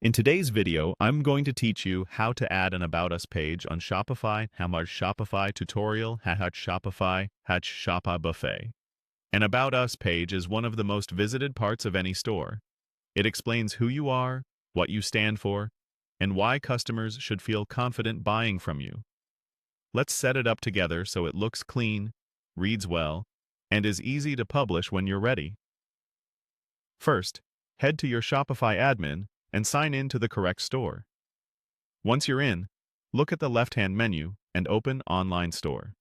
In today's video, I'm going to teach you how to add an About Us page on Shopify, Hamad Shopify tutorial, Hahat Shopify, Hach Shoppa Buffet. An About Us page is one of the most visited parts of any store. It explains who you are, what you stand for, and why customers should feel confident buying from you. Let's set it up together so it looks clean, reads well, and is easy to publish when you're ready. First, head to your Shopify admin and sign in to the correct store. Once you're in, look at the left-hand menu and open Online Store.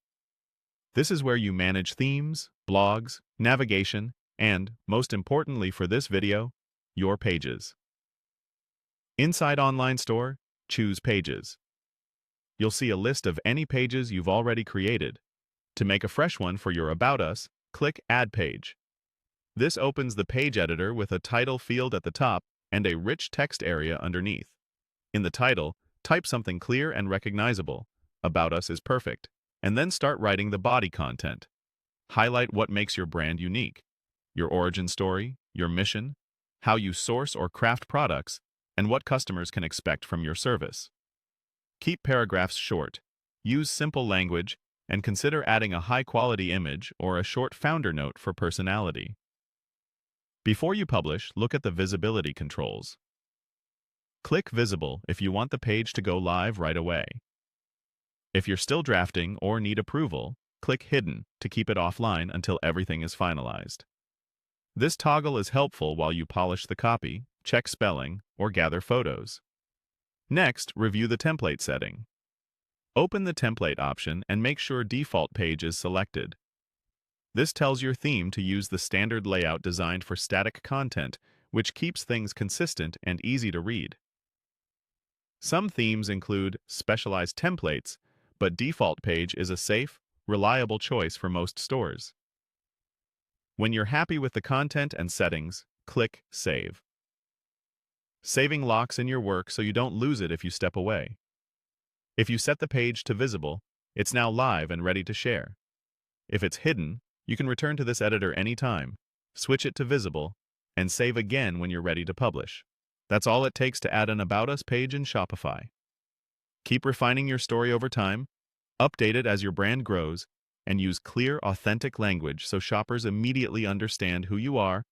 This is where you manage themes, blogs, navigation, and, most importantly for this video, your pages. Inside Online Store, choose Pages. You'll see a list of any pages you've already created. To make a fresh one for your About Us, click Add Page. This opens the page editor with a title field at the top and a rich text area underneath. In the title, type something clear and recognizable. About Us is perfect. And then start writing the body content. Highlight what makes your brand unique. Your origin story, your mission, how you source or craft products, and what customers can expect from your service. Keep paragraphs short. Use simple language, and consider adding a high-quality image or a short founder note for personality. Before you publish, look at the visibility controls. Click Visible if you want the page to go live right away. If you're still drafting or need approval, click Hidden to keep it offline until everything is finalized. This toggle is helpful while you polish the copy, check spelling, or gather photos. Next, review the template setting. Open the template option and make sure Default Page is selected. This tells your theme to use the standard layout designed for static content, which keeps things consistent and easy to read. Some themes include specialized templates, but Default Page is a safe, reliable choice for most stores. When you're happy with the content and settings, click Save. Saving locks in your work so you don't lose it if you step away. If you set the page to visible, it's now live and ready to share. If it's hidden, you can return to this editor anytime, switch it to visible, and save again when you're ready to publish. That's all it takes to add an About Us page in Shopify. Keep refining your story over time, update it as your brand grows, and use clear, authentic language so shoppers immediately understand who you are